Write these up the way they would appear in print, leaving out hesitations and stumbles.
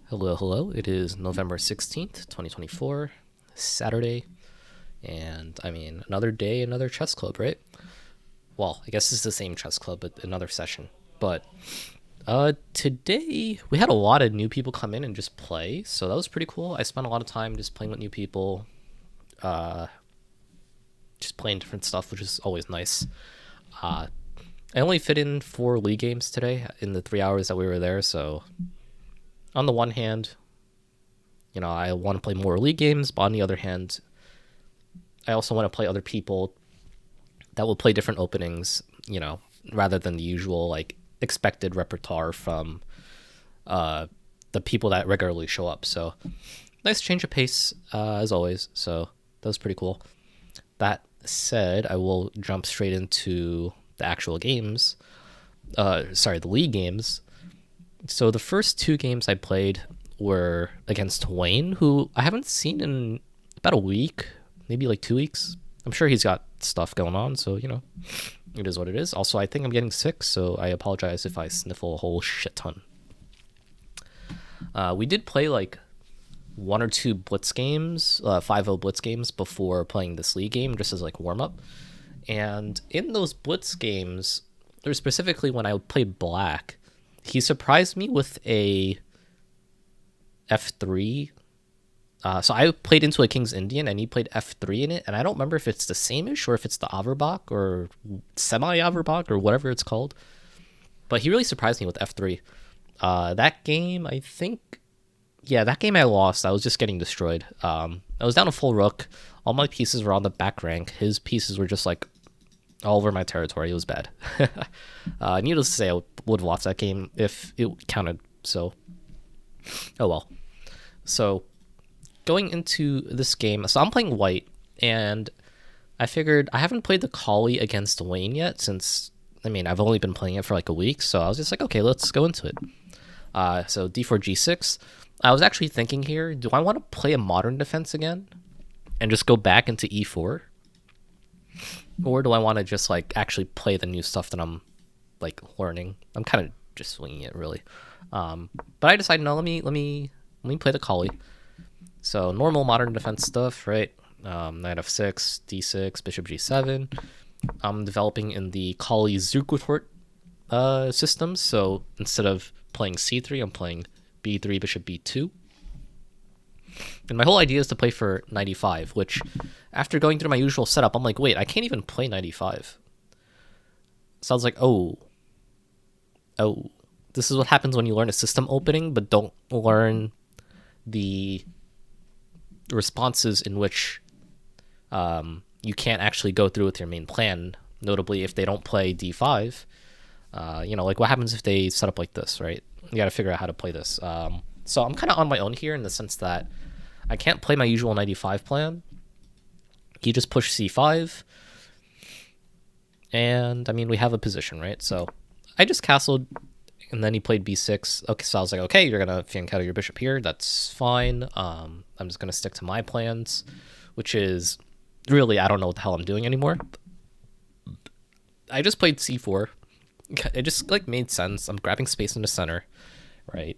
Hello, hello. It is November 16th, 2024, Saturday. And I mean, another day, another chess club, right? Well, I guess it's the same chess club, but another session. But today we had a lot of new people come in and just play, so that was pretty cool. I spent a lot of time just playing with new people, uh, just playing different stuff, which is always nice. Uh, I only fit in 4 league games today in the 3 hours that we were there, so on the one hand, I want to play more league games, but on the other hand, I also want to play other people that will play different openings, rather than the usual like expected repertoire from uh, the people that regularly show up. So nice change of pace as always. So that was pretty cool. That said, I will jump straight into the actual games. The league games. So the first 2 games I played were against Wayne, who I haven't seen in about a week, maybe like 2 weeks. I'm sure he's got stuff going on, so it is what it is. Also, I think I'm getting sick, so I apologize if I sniffle a whole shit ton. We did play like 1 or 2 blitz games, 5-0 blitz games before playing this league game, just as like warm up. And in those blitz games, or specifically when I played black, he surprised me with a F3. So I played into a King's Indian and he played F3 in it, and I don't remember if it's the same-ish or if it's the Averbach or semi-Averbach or whatever it's called. But he really surprised me with F3. That game, I think, that game I lost. I was just getting destroyed. I was down a full rook. All my pieces were on the back rank. His pieces were just like all over my territory. It was bad. Needless to say, I would have lost that game if it counted. So, oh well. So, going into this game, so I'm playing white, and I figured I haven't played the collie against Wayne yet since, I've only been playing it for like a week, so I was just like, okay, let's go into it. So d4, g6. I was actually thinking here, do I want to play a modern defense again and just go back into e4? Or do I want to just like actually play the new stuff that I'm like learning? I'm kind of just swinging it really. But I decided, no, let me play the collie. So normal modern defense stuff, right? Knight f6, d6, bishop g7. I'm developing in the Kali Zukertort systems. So instead of playing c3, I'm playing b3, bishop b2. And my whole idea is to play for knight e5, which after going through my usual setup, I'm like, wait, I can't even play knight e5. So I was like, oh, this is what happens when you learn a system opening, but don't learn the responses in which you can't actually go through with your main plan, notably if they don't play d5. Like what happens if they set up like this, right? You got to figure out how to play this. So I'm kind of on my own here in the sense that I can't play my usual knight e5 plan. He just pushed c5, and we have a position, right? So I just castled, and then he played b6. Okay, so I was like, okay, you're gonna fianchetto your bishop here. That's fine. I'm just gonna stick to my plans, which is really, I don't know what the hell I'm doing anymore. I just played c4. It just like made sense. I'm grabbing space in the center, right?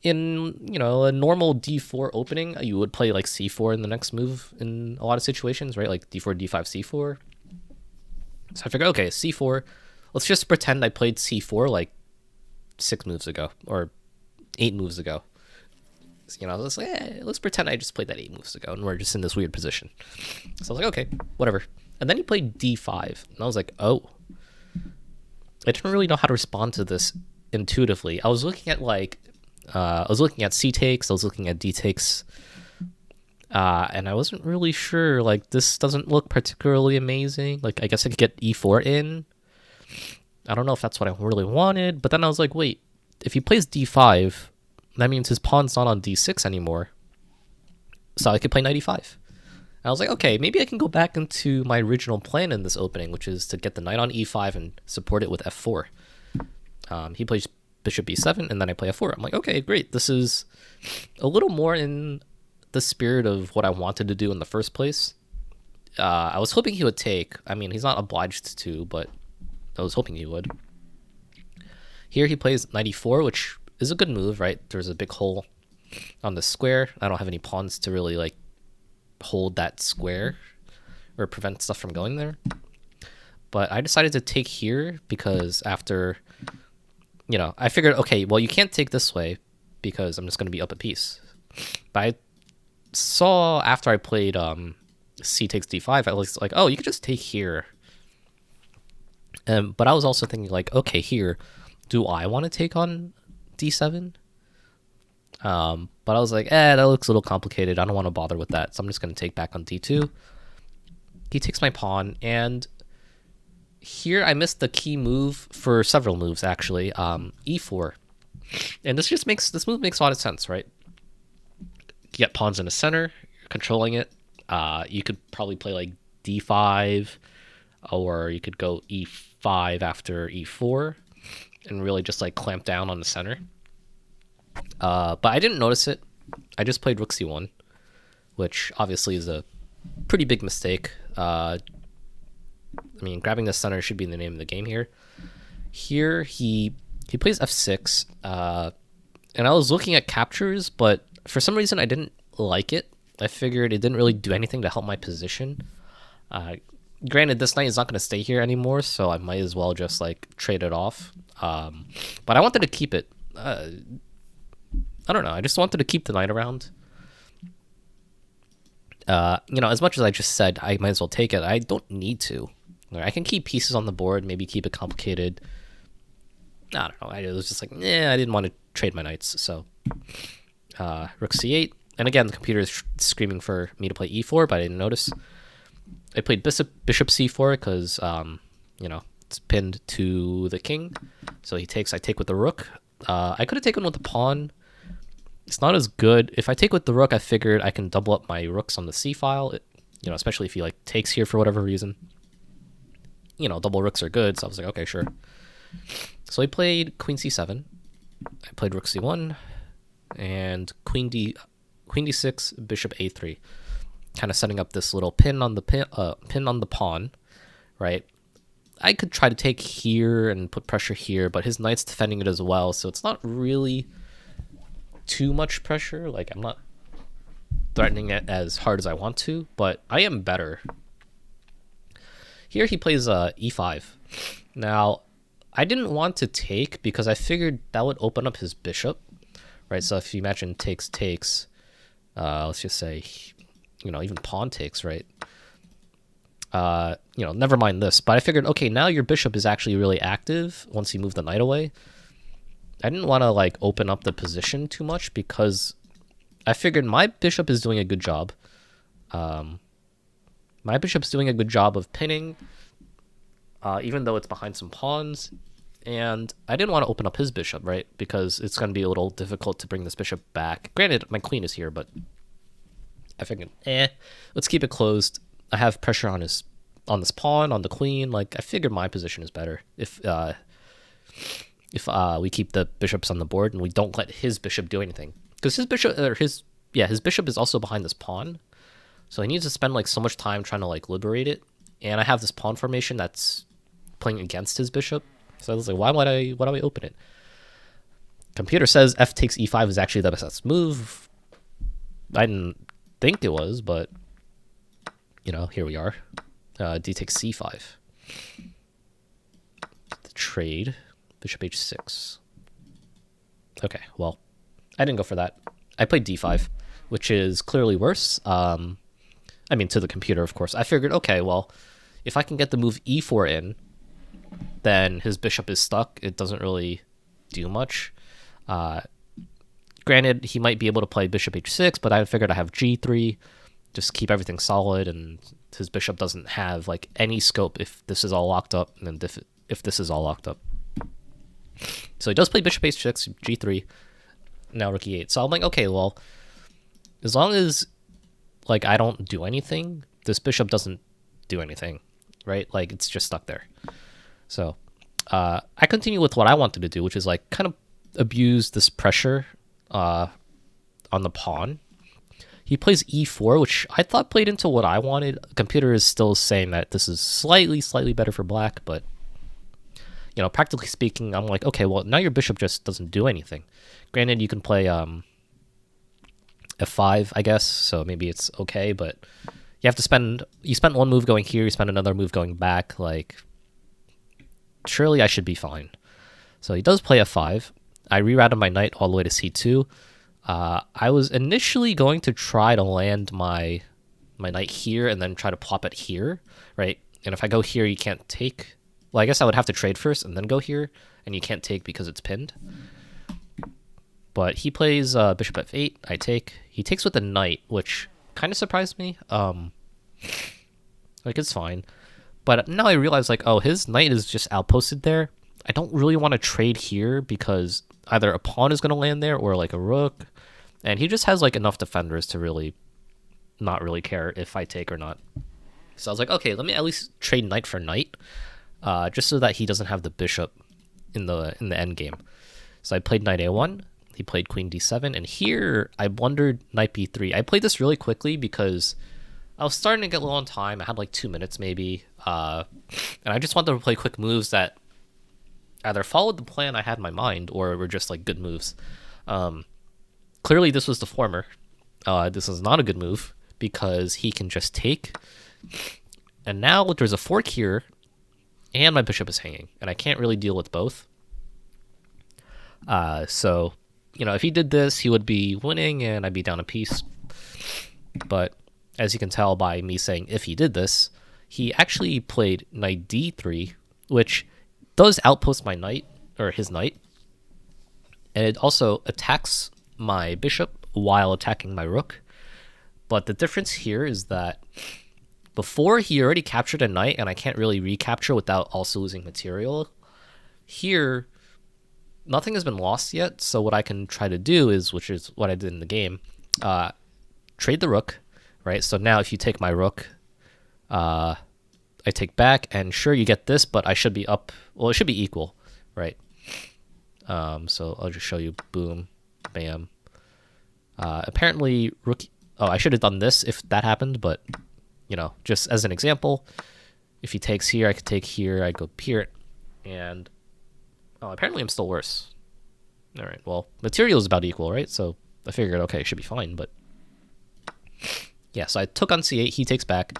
In a normal d4 opening, you would play like c4 in the next move in a lot of situations, right? Like d4, d5, c4. So I figured, okay, c4. Let's just pretend I played c4 like 6 moves ago or 8 moves ago. Let's pretend I just played that 8 moves ago and we're just in this weird position. So I was like, okay, whatever. And then he played d5, and I was like, oh. I didn't really know how to respond to this intuitively. I was looking at c takes, I was looking at d takes, and I wasn't really sure. Like, this doesn't look particularly amazing. Like, I guess I could get e4 in. I don't know if that's what I really wanted, but then I was like, wait, if he plays d5, that means his pawn's not on d6 anymore. So I could play knight e5. I was like, okay, maybe I can go back into my original plan in this opening, which is to get the knight on e5 and support it with f4. He plays bishop b7, and then I play f4. I'm like, okay, great. This is a little more in the spirit of what I wanted to do in the first place. I was hoping he would take. He's not obliged to, but I was hoping he would. Here he plays knight e4, which is a good move, right? There's a big hole on the square. I don't have any pawns to really like hold that square or prevent stuff from going there. But I decided to take here because after, I figured, okay, well, you can't take this way because I'm just going to be up a piece. But I saw after I played c takes d5, I was like, oh, you could just take here. But I was also thinking like, okay, here, do I want to take on d7? But I was like, that looks a little complicated. I don't want to bother with that. So I'm just going to take back on d2. He takes my pawn, and here I missed the key move for several moves, actually. e4. And this move makes a lot of sense, right? You get pawns in the center, you're controlling it. You could probably play like d5, or you could go e5 after e4 and really just like clamp down on the center. But I didn't notice it. I just played rook c1, which obviously is a pretty big mistake. I mean, grabbing the center should be the name of the game here. Here he plays f6, and I was looking at captures, but for some reason I didn't like it. I figured it didn't really do anything to help my position. Granted, this knight is not going to stay here anymore, so I might as well just like trade it off. But I wanted to keep it. I don't know. I just wanted to keep the knight around. As much as I just said I might as well take it, I don't need to. I can keep pieces on the board, maybe keep it complicated. I don't know. I was just like, I didn't want to trade my knights. So rook c8. And again, the computer is screaming for me to play e4, but I didn't notice. I played bishop c4 because, it's pinned to the king. So he takes, I take with the rook. I could have taken with the pawn. It's not as good. If I take with the rook, I figured I can double up my rooks on the c file, especially if he like takes here for whatever reason. Double rooks are good, so I was like, okay, sure. So he played queen c7. I played rook c1 and queen d6, bishop a3, kind of setting up this little pin on the pin on the pawn, right? I could try to take here and put pressure here, but his knight's defending it as well, so it's not really too much pressure. Like, I'm not threatening it as hard as I want to, but I am better. Here he plays e5. Now, I didn't want to take because I figured that would open up his bishop, right? So if you imagine takes, let's just say, even pawn takes, right? Never mind this, but I figured, okay, now your bishop is actually really active once you move the knight away. I didn't want to like open up the position too much because I figured my bishop is doing a good job. My bishop's doing a good job of pinning, even though it's behind some pawns. And I didn't want to open up his bishop, right? Because it's going to be a little difficult to bring this bishop back. Granted, my queen is here, but I figured, let's keep it closed. I have pressure on this pawn, on the queen. Like, I figured my position is better if we keep the bishops on the board and we don't let his bishop do anything. Because his bishop is also behind this pawn. So he needs to spend like so much time trying to like liberate it. And I have this pawn formation that's playing against his bishop. So I was like, why do I open it? Computer says f takes e5 is actually the best move. I didn't think it was, but here we are. D takes c5. The trade. Bishop h6. Okay, well, I didn't go for that. I played d5, which is clearly worse. To the computer, of course. I figured, okay, well, if I can get the move e4 in, then his bishop is stuck. It doesn't really do much. Granted, he might be able to play bishop h6, but I figured I have g3, just keep everything solid, and his bishop doesn't have like any scope if this is all locked up, and then if this is all locked up. So he does play bishop h6, g3, now rook e8. So I'm like, okay, well, as long as like I don't do anything, this bishop doesn't do anything, right? Like, it's just stuck there. So I continue with what I wanted to do, which is like kind of abuse this pressure on the pawn. He plays e4, which I thought played into what I wanted. The computer is still saying that this is slightly better for black, but practically speaking, I'm like, okay, well, now your bishop just doesn't do anything. Granted, you can play f5, I guess, so maybe it's okay, but you spend one move going here, you spend another move going back, like, surely I should be fine. So he does play f5. I rerouted my knight all the way to c2. I was initially going to try to land my knight here and then try to plop it here, right? And if I go here, you can't take. Well, I guess I would have to trade first and then go here, and you can't take because it's pinned. But he plays bishop f8. I take. He takes with the knight, which kind of surprised me. Like, it's fine. But now I realize, like, oh, his knight is just outposted there. I don't really want to trade here because either a pawn is going to land there or, like, a rook. And he just has, like, enough defenders to really not really care if I take or not. So I was like, okay, let me at least trade knight for knight, just so that he doesn't have the bishop in the end game. So I played knight a1. He played queen d7, and here I blundered knight b3. I played this really quickly because I was starting to get low on time. I had like 2 minutes maybe, and I just wanted to play quick moves that either followed the plan I had in my mind or were just like good moves. Clearly, this was the former. This is not a good move because he can just take, and now there's a fork here, and my bishop is hanging, and I can't really deal with both. So, if he did this, he would be winning, and I'd be down a piece. But as you can tell by me saying if he did this, he actually played knight d3, which does outpost my knight, or his knight, and it also attacks my bishop while attacking my rook. But the difference here is that before he already captured a knight, and I can't really recapture without also losing material. Here, nothing has been lost yet, so what I can try to do is, which is what I did in the game, trade the rook, right? So now if you take my rook, I take back, and sure, you get this, but I should be up. Well, it should be equal, right? So I'll just show you. Boom, bam. Apparently, rook. Oh, I should have done this if that happened, but just as an example, if he takes here, I could take here. I go here, and apparently I'm still worse. All right. Well, material is about equal, right? So I figured, okay, it should be fine, but yeah. So I took on c8. He takes back.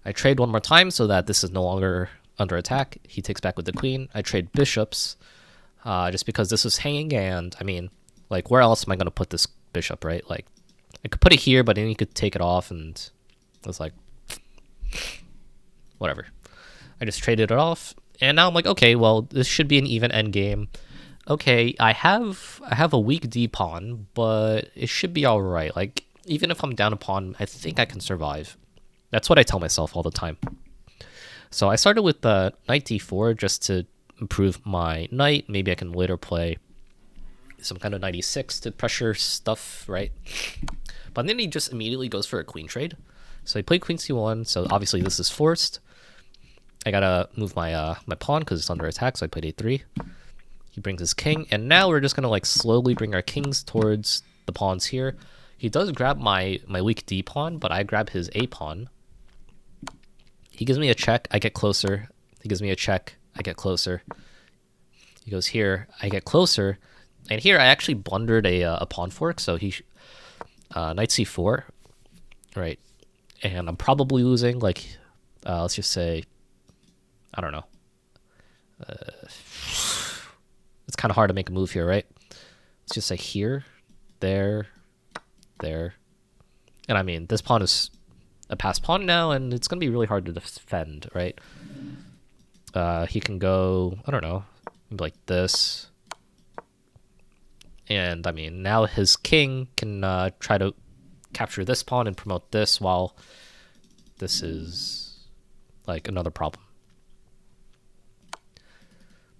I trade one more time so that this is no longer under attack. He takes back with the queen. I trade bishops, just because this is hanging, and I mean, like, where else am I going to put this bishop, right? Like, I could put it here, but then you could take it off, and it's like, whatever. I just traded it off, and now I'm like, okay, well, this should be an even end game. Okay, I have a weak d pawn, but it should be all right. Like, even if I'm down a pawn, I think I can survive. That's what I tell myself all the time. So I started with the knight d4 just to improve my knight. Maybe I can later play some kind of knight e6 to pressure stuff, right? But then he just immediately goes for a queen trade. So he played queen c1, so obviously this is forced. I gotta move my my pawn because it's under attack, so I played a3. He brings his king, and now we're just gonna like slowly bring our kings towards the pawns here. He does grab my weak d pawn, but I grab his a pawn. He gives me a check, I get closer. He gives me a check, I get closer. He goes here, I get closer. And here I actually blundered a pawn fork, so he knight c4, right? And I'm probably losing, like, let's just say, I don't know. It's kind of hard to make a move here, right? Let's just say here, there, there. And I mean, this pawn is a passed pawn now, and it's going to be really hard to defend, right? He can go, I don't know, maybe like this. And I mean, now his king can try to capture this pawn and promote this, while this is like another problem.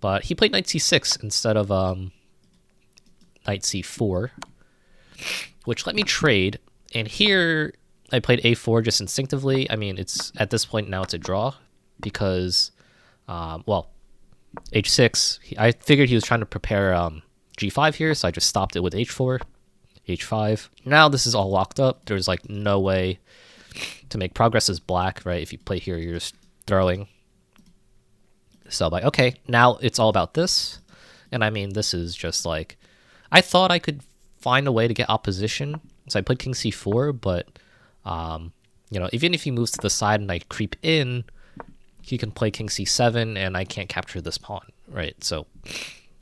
But he played knight c6 instead of knight c4, which let me trade. And here I played a4 just instinctively. I mean, it's at this point now it's a draw because, well, h6. I figured he was trying to prepare g5 here, so I just stopped it with h4, h5. Now this is all locked up. There's like no way to make progress as black, right? If you play here, you're just throwing. So I'm like, okay, now it's all about this. And I mean, this is just like, I thought I could find a way to get opposition. So I played king c4, but, even if he moves to the side and I creep in, he can play king c7 and I can't capture this pawn, right? So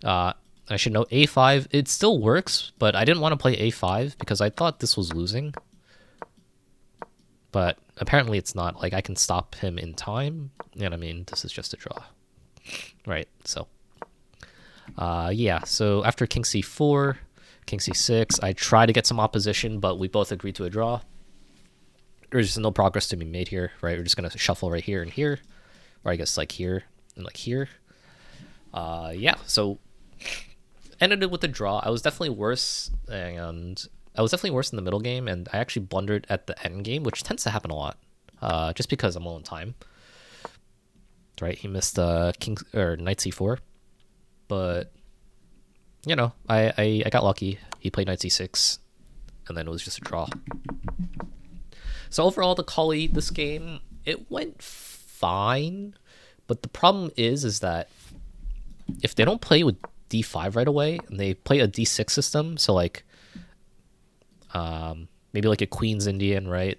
I should know a5. It still works, but I didn't want to play a5 because I thought this was losing. But apparently it's not. Like, I can stop him in time. And I mean, this is just a draw. Right, so. Yeah, so after king c4, king c6, I try to get some opposition, but we both agreed to a draw. There's just no progress to be made here, right? We're just going to shuffle right here and here. Or I guess like here and like here. Yeah, so ended it with a draw. I was definitely worse, and I was definitely worse in the middle game, and I actually blundered at the end game, which tends to happen a lot, just because I'm low on time. Right, he missed king or knight c4, but I got lucky. He played knight c6, and then it was just a draw. So overall, the Kali this game, it went fine, but the problem is that if they don't play with d5 right away and they play a d6 system, so like maybe like a queen's Indian, right,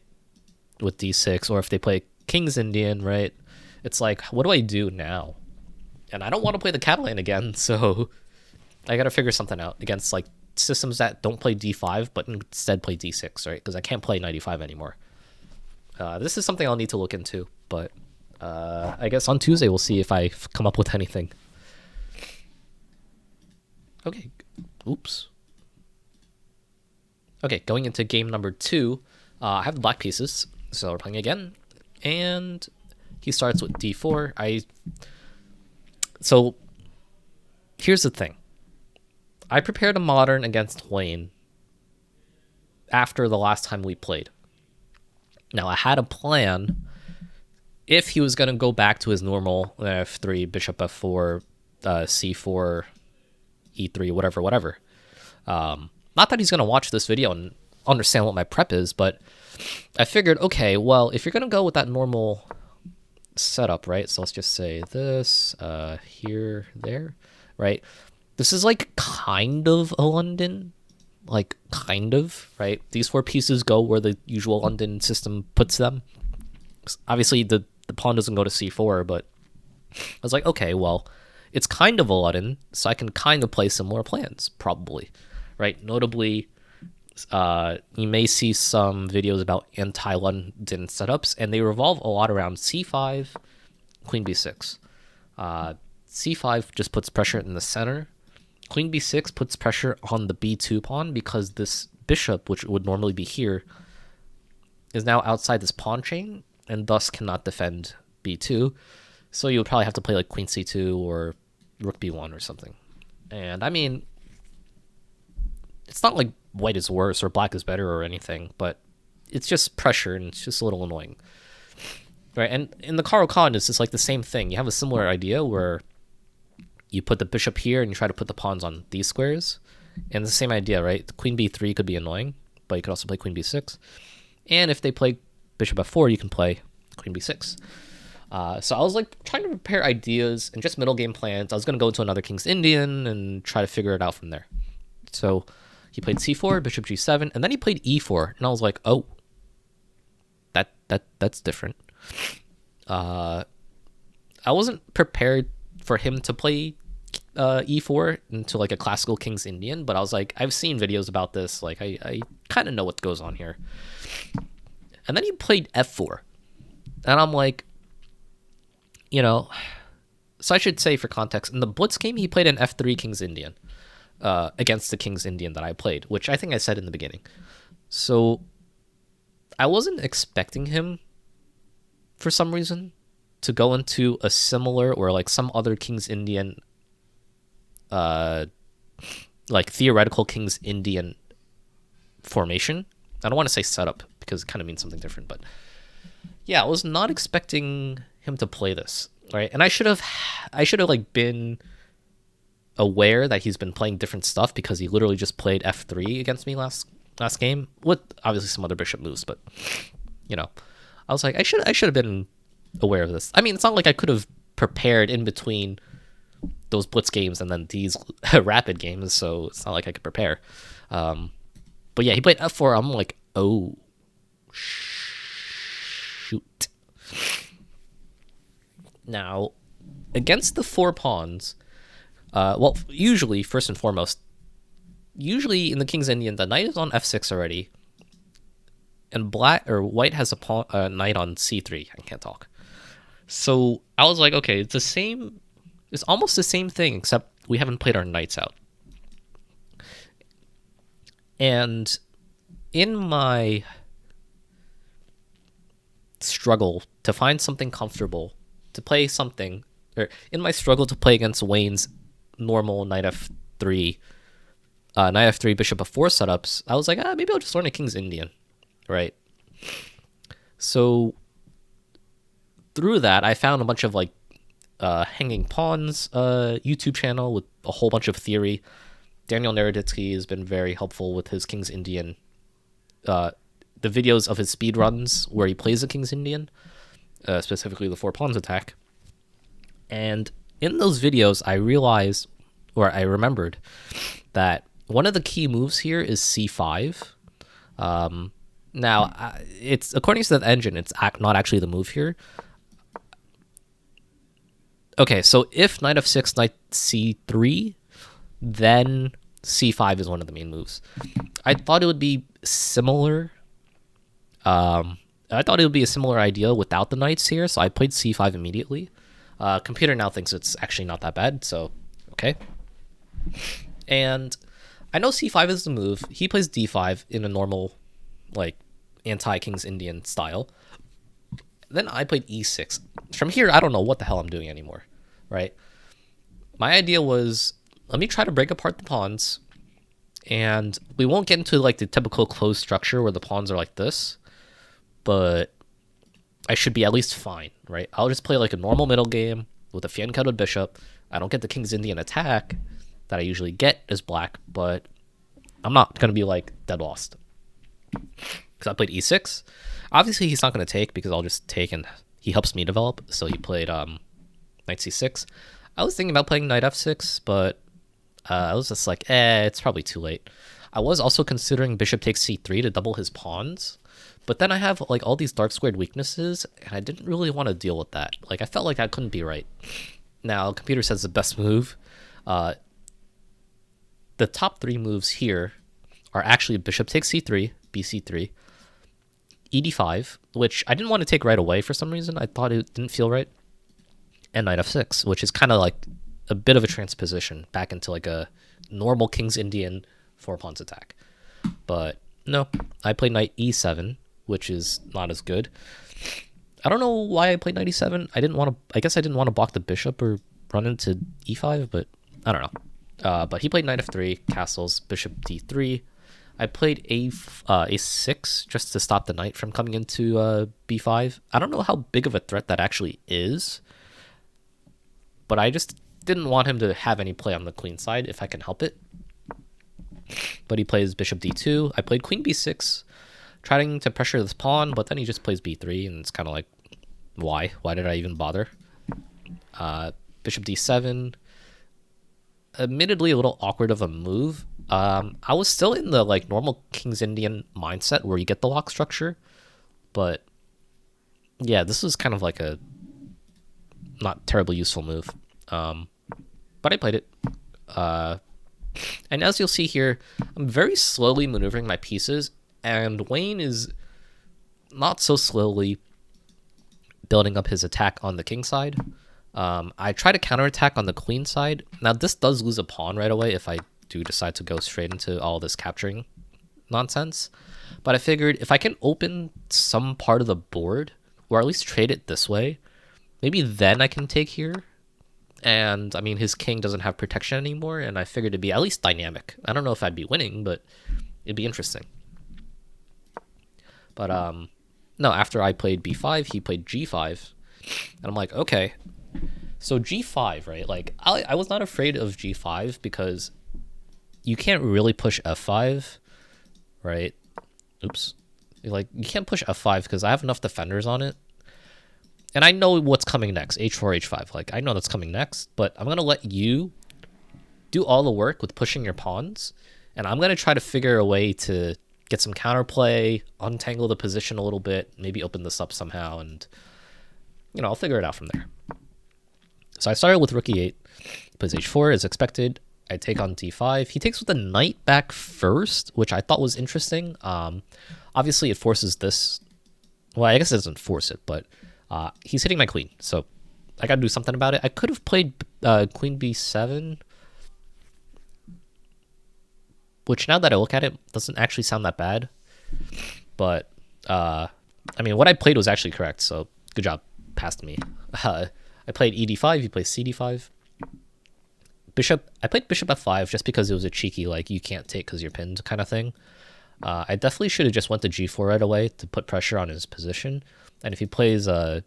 with d6, or if they play king's Indian, right, it's like, what do I do now? And I don't want to play the Catalan again, so I gotta figure something out against like systems that don't play d5 but instead play d6, right? Because I can't play 95 anymore. This is something I'll need to look into, but I guess on Tuesday we'll see if I come up with anything. Okay, oops. Okay, going into game number 2, I have the black pieces, so we're playing again, and he starts with d4. So here's the thing. I prepared a modern against Wayne after the last time we played. Now, I had a plan if he was going to go back to his normal f3, bishop f4, c4, e3, whatever. Not that he's going to watch this video and understand what my prep is, but I figured, okay, well, if you're going to go with that normal setup, right? So let's just say this, here, there, right? This is like kind of a London, like kind of, right? These 4 pieces go where the usual London system puts them. Obviously, the pawn doesn't go to c4, but I was like, okay, well, it's kind of a London, so I can kind of play similar plans, probably, right? Notably, you may see some videos about anti-London setups, and they revolve a lot around c5, queen b6. C5 just puts pressure in the center. Queen b6 puts pressure on the b2 pawn because this bishop, which would normally be here, is now outside this pawn chain and thus cannot defend b2. So you would probably have to play like queen c2 or rook b1 or something. And I mean, it's not like white is worse or black is better or anything, but it's just pressure and it's just a little annoying. Right, and in the Caro Kann, it's just like the same thing. You have a similar idea where you put the bishop here and you try to put the pawns on these squares. And the same idea, right? Queen b3 could be annoying, but you could also play queen b6. And if they play bishop f4, you can play queen b6. So I was like trying to prepare ideas and just middle game plans. I was going to go into another king's Indian and try to figure it out from there. So he played c4, bishop g7, and then he played e4. And I was like, oh, that's different. I wasn't prepared for him to play e4 into like a classical king's Indian, but I was like, I've seen videos about this. Like, I kind of know what goes on here. And then he played f4. And I'm like, so I should say for context, in the Blitz game, he played an f3 king's Indian against the king's Indian that I played, which I think I said in the beginning. So I wasn't expecting him, for some reason, to go into a similar or like some other king's Indian, like theoretical king's Indian formation. I don't want to say setup because it kind of means something different, but yeah, I was not expecting him to play this, right? And I should have like been aware that he's been playing different stuff because he literally just played f3 against me last game with obviously some other bishop moves, but I was like, I should have been aware of this. I mean, it's not like I could have prepared in between those blitz games and then these rapid games, so it's not like I could prepare. But yeah, he played f4. I'm like, oh, shoot. Now, against the 4 pawns, well, usually, first and foremost, usually in the King's Indian, the knight is on f6 already, and black or white has a knight on c3. I can't talk. So I was like, okay, it's the same. It's almost the same thing, except we haven't played our knights out. And in my struggle to find something comfortable to play something, or in my struggle to play against Wayne's normal knight f3, bishop f4 setups, I was like, maybe I'll just learn a King's Indian, right? So through that, I found a bunch of like Hanging Pawns YouTube channel with a whole bunch of theory. Daniel Naroditsky has been very helpful with his King's Indian, the videos of his speed runs where he plays the King's Indian, specifically the 4 pawns attack. And in those videos, I realized, or I remembered, that one of the key moves here is c5. Now, it's according to the engine, it's not actually the move here. Okay, so if knight f6, knight c3, then c5 is one of the main moves. I thought it would be similar. I thought it would be a similar idea without the knights here, so I played c5 immediately. Computer now thinks it's actually not that bad, so okay. And I know c5 is the move. He plays d5 in a normal, like, anti-King's Indian style. Then I played e6. From here, I don't know what the hell I'm doing anymore, right? My idea was, let me try to break apart the pawns, and we won't get into like the typical closed structure where the pawns are like this, but I should be at least fine, right? I'll just play like a normal middle game with a fianchettoed bishop. I don't get the King's Indian attack that I usually get as black, but I'm not going to be like dead lost. Because I played e6. Obviously, he's not going to take because I'll just take and he helps me develop. So he played knight c6. I was thinking about playing knight f6, but I was just like, it's probably too late. I was also considering bishop takes c3 to double his pawns, but then I have like all these dark squared weaknesses, and I didn't really want to deal with that. Like, I felt like that couldn't be right. Now, computer says the best move. The top 3 moves here are actually bishop takes c3, bc3, ed5, which I didn't want to take right away for some reason. I thought it didn't feel right. And knight f6, which is kind of like a bit of a transposition back into like a normal King's Indian 4 pawns attack. But no, I played knight e7, which is not as good. I don't know why I played knight e7. I guess I didn't want to block the bishop or run into e5, but I don't know. But he played knight f3, castles, bishop d3. I played a6 just to stop the knight from coming into b5. I don't know how big of a threat that actually is, but I just didn't want him to have any play on the queen side if I can help it. But he plays bishop d2. I played queen b6, trying to pressure this pawn, but then he just plays b3, and it's kind of like, why? Why did I even bother? Bishop d7. Admittedly, a little awkward of a move. I was still in the like normal King's Indian mindset where you get the lock structure, but yeah, this was kind of like a not terribly useful move. But I played it. And as you'll see here, I'm very slowly maneuvering my pieces, and Wayne is not so slowly building up his attack on the king side. I try to counterattack on the queen side. Now, this does lose a pawn right away if I do decide to go straight into all this capturing nonsense. But I figured if I can open some part of the board, or at least trade it this way, maybe then I can take here. And, I mean, his king doesn't have protection anymore, and I figured it'd be at least dynamic. I don't know if I'd be winning, but it'd be interesting. But, no, after I played b5, he played g5. And I'm like, okay. So g5, right? Like, I was not afraid of g5 because you can't really push f5, right? Oops. Like, you can't push f5 because I have enough defenders on it. And I know what's coming next, h4, h5. Like, I know that's coming next, but I'm going to let you do all the work with pushing your pawns, and I'm going to try to figure a way to get some counterplay, untangle the position a little bit, maybe open this up somehow, and, I'll figure it out from there. So I started with rook e8, plays h4 as expected. I take on d5. He takes with the knight back first, which I thought was interesting. Obviously, it forces this. Well, I guess it doesn't force it, but he's hitting my queen, so I got to do something about it. I could have played queen b7, which now that I look at it, doesn't actually sound that bad. But, I mean, what I played was actually correct, so good job, past me. I played ed5, he plays cd5. I played bishop f5 just because it was a cheeky, like, you can't take because you're pinned kind of thing. I definitely should have just went to g4 right away to put pressure on his position. And if he plays rook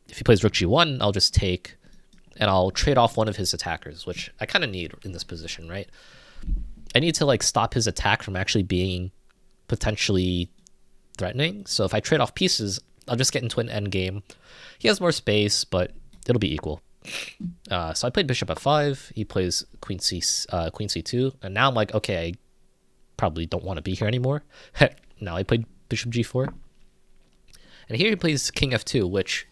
g1, I'll just take, and I'll trade off one of his attackers, which I kind of need in this position, right? I need to, like, stop his attack from actually being potentially threatening. So if I trade off pieces, I'll just get into an endgame. He has more space, but it'll be equal. So I played bishop f5. He plays queen c2, and now I'm like, okay, I probably don't want to be here anymore. Now I played bishop g4, and here he plays king f2, which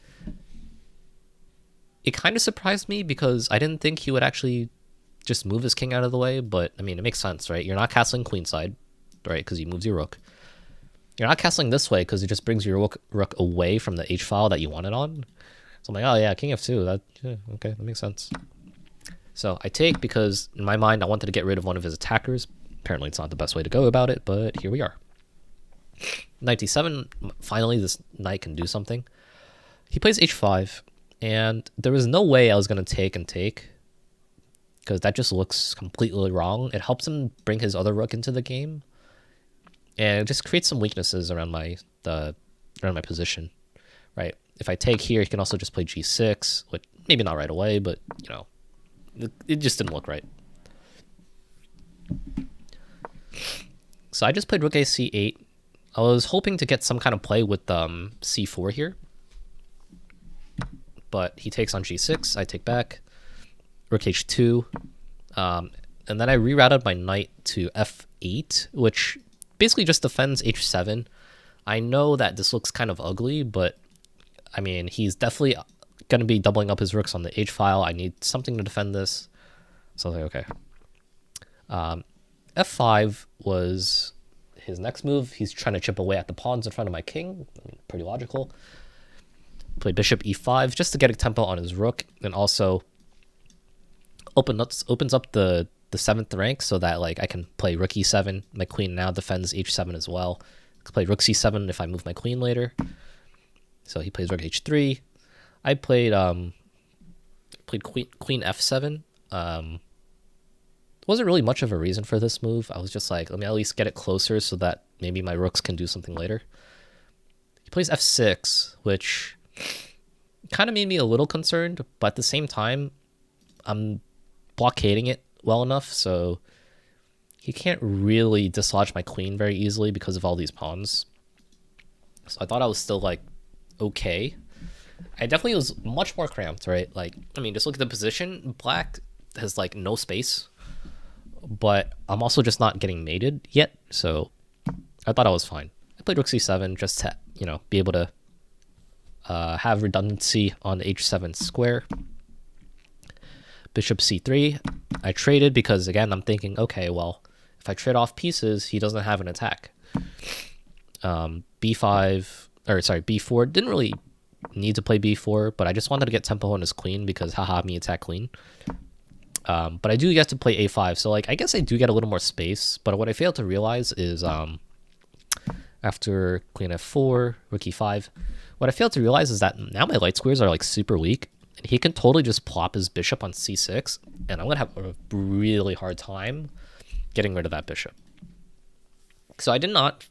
it kind of surprised me because I didn't think he would actually just move his king out of the way. But I mean, it makes sense, right? You're not castling queenside, right? Because he moves your rook. You're not castling this way because it just brings your rook away from the h file that you want it on. So I'm like, oh yeah, king f2. Okay, that makes sense. So I take because in my mind I wanted to get rid of one of his attackers. Apparently it's not the best way to go about it, but here we are. Knight d7. Finally, this knight can do something. He plays h5, and there was no way I was going to take because that just looks completely wrong. It helps him bring his other rook into the game, and it just creates some weaknesses around my position, right? If I take here, he can also just play g6, which maybe not right away, but it just didn't look right. So I just played rook a c8. I was hoping to get some kind of play with c4 here, but he takes on g6. I take back, rook h2, and then I rerouted my knight to f8, which basically just defends h7. I know that this looks kind of ugly, but I mean, he's definitely going to be doubling up his rooks on the h file. I need something to defend this. So I was like, okay. F5 was his next move. He's trying to chip away at the pawns in front of my king. I mean, pretty logical. Played bishop e5 just to get a tempo on his rook, and also opens up the 7th rank so that, like, I can play rook e7. My queen now defends h7 as well. I can play rook c7 if I move my queen later. So he plays rook h3. I played queen f7. Wasn't really much of a reason for this move. I was just like, let me at least get it closer so that maybe my rooks can do something later. He plays f6, which kind of made me a little concerned, but at the same time, I'm blockading it well enough, so he can't really dislodge my queen very easily because of all these pawns. So I thought I was still, like, okay. I definitely was much more cramped, right? Like, I mean, just look at the position. Black has, like, no space, but I'm also just not getting mated yet, so I thought I was fine. I played rook c7 just to, be able to have redundancy on the h7 square. Bishop c3. I traded because, again, I'm thinking, okay, well, if I trade off pieces, he doesn't have an attack. B4. Didn't really need to play b4, but I just wanted to get tempo on his queen because, haha, me attack queen. But I do get to play a5, so, like, I guess I do get a little more space. But what I failed to realize is after queen f4, rook e5, what I failed to realize is that now my light squares are, like, super weak, and he can totally just plop his bishop on c6, and I'm gonna have a really hard time getting rid of that bishop. So I did not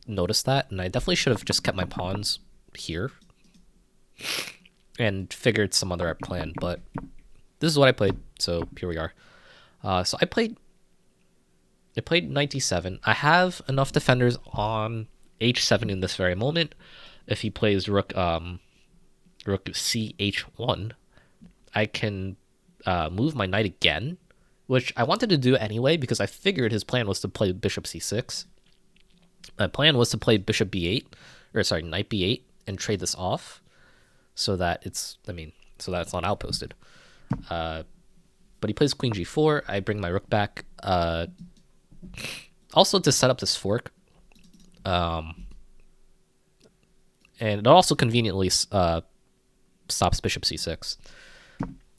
notice that, and I definitely should have just kept my pawns here and figured some other plan, but this is what I played, so here we are. So I played knight d7. I have enough defenders on h7 in this very moment. If he plays rook rook ch1, I can move my knight again, which I wanted to do anyway because I figured his plan was to play bishop c6. My plan was to play bishop b8, or sorry, knight b8, and trade this off so that it's not outposted. But he plays queen g4. I bring my rook back. Also to set up this fork. And it also conveniently stops bishop c6.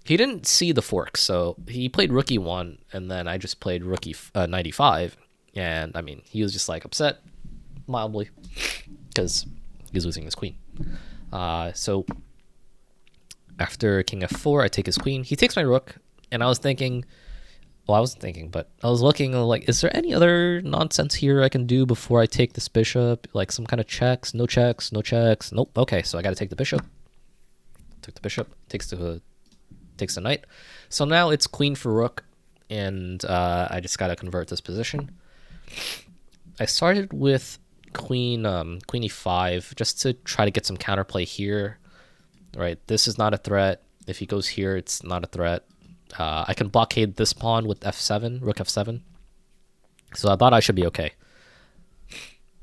He didn't see the fork, so he played rook e1, and then I just played rook knight e5. And, I mean, he was just, like, upset, mildly, because he's losing his queen. So after king f4, I take his queen. He takes my rook, and I was thinking... Well, I wasn't thinking, but I was looking, like, is there any other nonsense here I can do before I take this bishop? Like, some kind of checks? No checks, no checks. Nope. Okay, so I got to take the bishop. Took the bishop. Takes the knight. So now it's queen for rook, and I just got to convert this position. I started with queen e5 just to try to get some counterplay here. Right, this is not a threat. If he goes here, it's not a threat. I can blockade this pawn with f7, rook f7. So I thought I should be okay.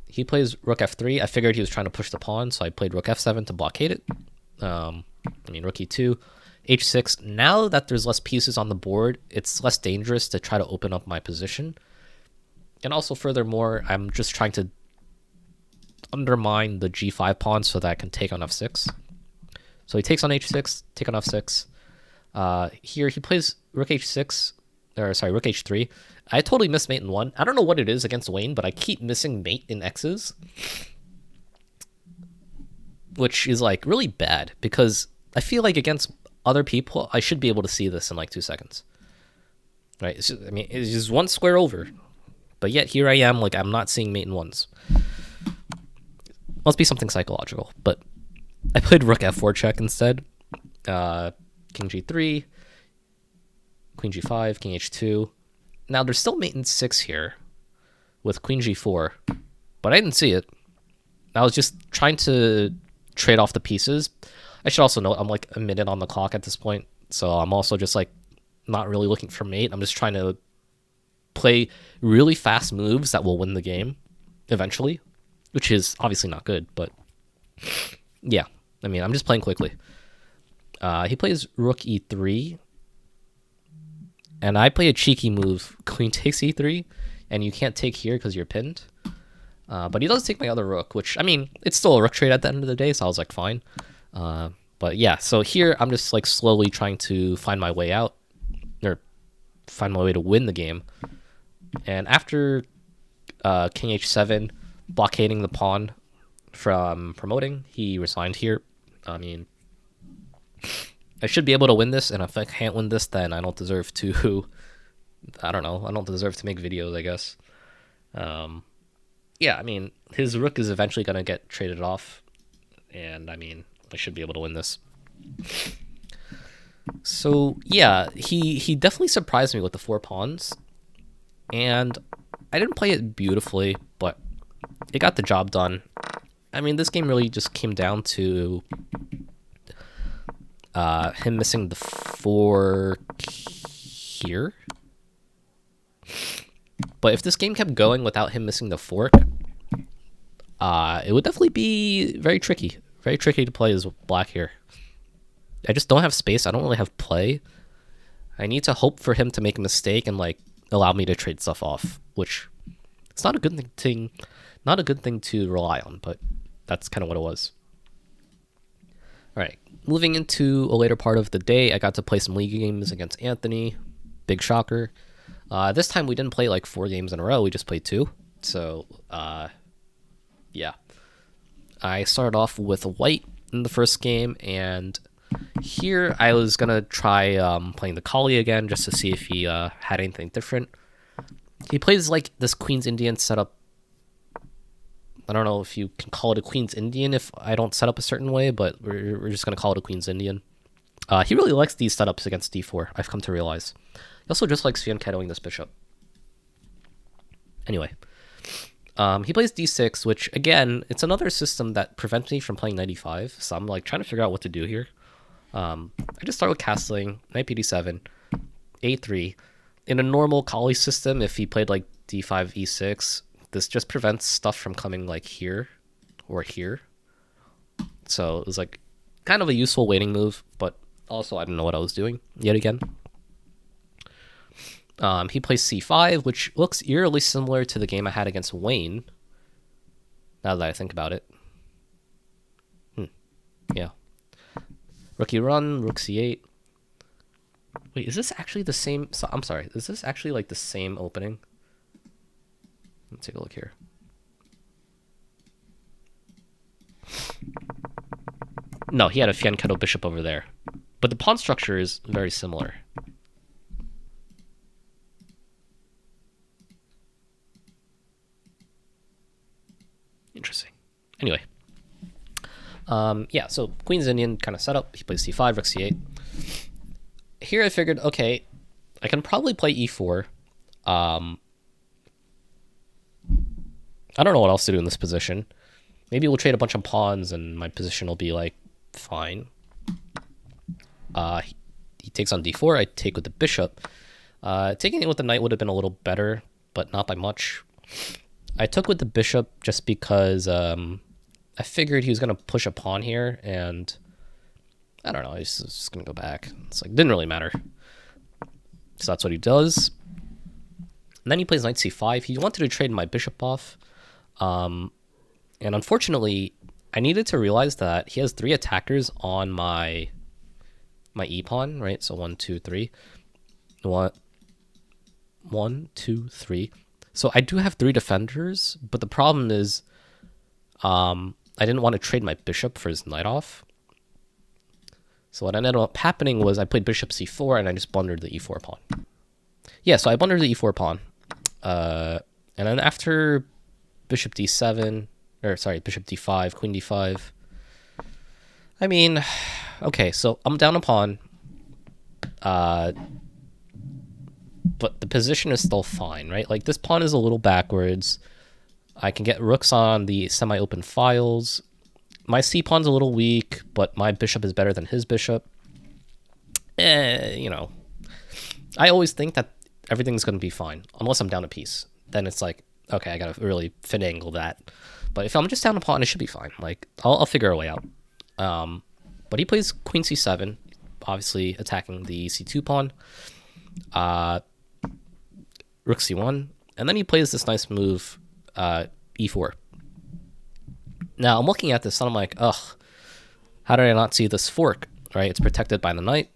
He plays rook f3. I figured he was trying to push the pawn, so I played rook f7 to blockade it. Rook e2, h6. Now that there's less pieces on the board, it's less dangerous to try to open up my position. And also, furthermore, I'm just trying to undermine the g5 pawn so that I can take on f6. So he takes on h6, take on f6. Here he plays rook h6, or sorry, rook h3. I totally missed mate in 1. I don't know what it is against Wayne, but I keep missing mate in x's, which is like really bad because I feel like against other people I should be able to see this in like 2 seconds. Right? It's just, I mean, it's just one square over, but yet here I am, like I'm not seeing mate in 1s. Must be something psychological, but I played rook f4 check instead. King g3, queen g5, king h2. Now there's still mate in 6 here with queen g4, but I didn't see it. I was just trying to trade off the pieces. I should also note I'm like a minute on the clock at this point, so I'm also just like not really looking for mate. I'm just trying to play really fast moves that will win the game eventually, which is obviously not good, but yeah, I mean, I'm just playing quickly. He plays rook e3, and I play a cheeky move, queen takes e3, and you can't take here because you're pinned. But he does take my other rook, which, I mean, it's still a rook trade at the end of the day, so I was like, fine. But yeah, so here I'm just like slowly trying to find my way out, or find my way to win the game. And after king h7, blockading the pawn from promoting, he resigned here. I mean, I should be able to win this, and if I can't win this, then I don't deserve to, I don't know, I don't deserve to make videos, I guess. Yeah, I mean, his rook is eventually going to get traded off, and I mean, I should be able to win this. So, yeah, he definitely surprised me with the 4 pawns, and I didn't play it beautifully, but it got the job done. I mean, this game really just came down to him missing the fork here. But if this game kept going without him missing the fork, it would definitely be very tricky. Very tricky to play as black here. I just don't have space. I don't really have play. I need to hope for him to make a mistake and like allow me to trade stuff off, which it's not a good thing. Not a good thing to rely on, but that's kind of what it was. All right, moving into a later part of the day, I got to play some league games against Anthony. Big shocker. This time we didn't play like 4 games in a row. We just played 2. So, yeah. I started off with white in the first game, and here I was going to try playing the Kali again just to see if he had anything different. He plays like this Queen's Indian setup. I don't know if you can call it a Queen's Indian if I don't set up a certain way, but we're just going to call it a Queen's Indian. He really likes these setups against d4, I've come to realize. He also just likes fianchettoing this bishop. Anyway, He plays d6, which again, it's another system that prevents me from playing knight e5. So I'm like trying to figure out what to do here. I just start with castling, knight pd7, a3. In a normal Kali system, if he played like d5, e6, this just prevents stuff from coming like here or here. So it was like kind of a useful waiting move, but also I didn't know what I was doing yet again. He plays c5, which looks eerily similar to the game I had against Wayne, now that I think about it. Yeah. Rook e1, rook c8. Wait, is this actually the same? So, I'm sorry. Is this actually like the same opening? Let's take a look here. No, he had a Fianchetto bishop over there. But the pawn structure is very similar. Interesting. Anyway. Yeah, so Queen's Indian kind of setup. He plays c5, rook c8. Here I figured, okay, I can probably play e4. I don't know what else to do in this position. Maybe we'll trade a bunch of pawns and my position will be like fine. He takes on d4. I take with the bishop. Taking it with the knight would have been a little better, but not by much. I took with the bishop just because I figured he was going to push a pawn here, and I don't know, he's just going to go back. It's like, didn't really matter. So that's what he does. And then he plays knight c5. He wanted to trade my bishop off. And unfortunately, I needed to realize that he has 3 attackers on my e-pawn, right? So 1, 2, 3. 1, 2, 3. So I do have 3 defenders, but the problem is I didn't want to trade my bishop for his knight off. So what ended up happening was I played bishop c4 and I just blundered the e4 pawn. Yeah, so I blundered the e4 pawn. And then after bishop d7, or sorry, bishop d5, queen d5. I mean, okay, so I'm down a pawn. But the position is still fine, right? Like, this pawn is a little backwards. I can get rooks on the semi-open files. My c-pawn's a little weak, but my bishop is better than his bishop. You know. I always think that everything's going to be fine, unless I'm down a piece. Then it's like, okay, I got to really finagle that. But if I'm just down a pawn, it should be fine. Like, I'll figure a way out. But he plays queen c7, obviously attacking the c2 pawn. Rook c1, and then he plays this nice move, e4. Now I'm looking at this and I'm like, ugh, how did I not see this fork, right? It's protected by the knight.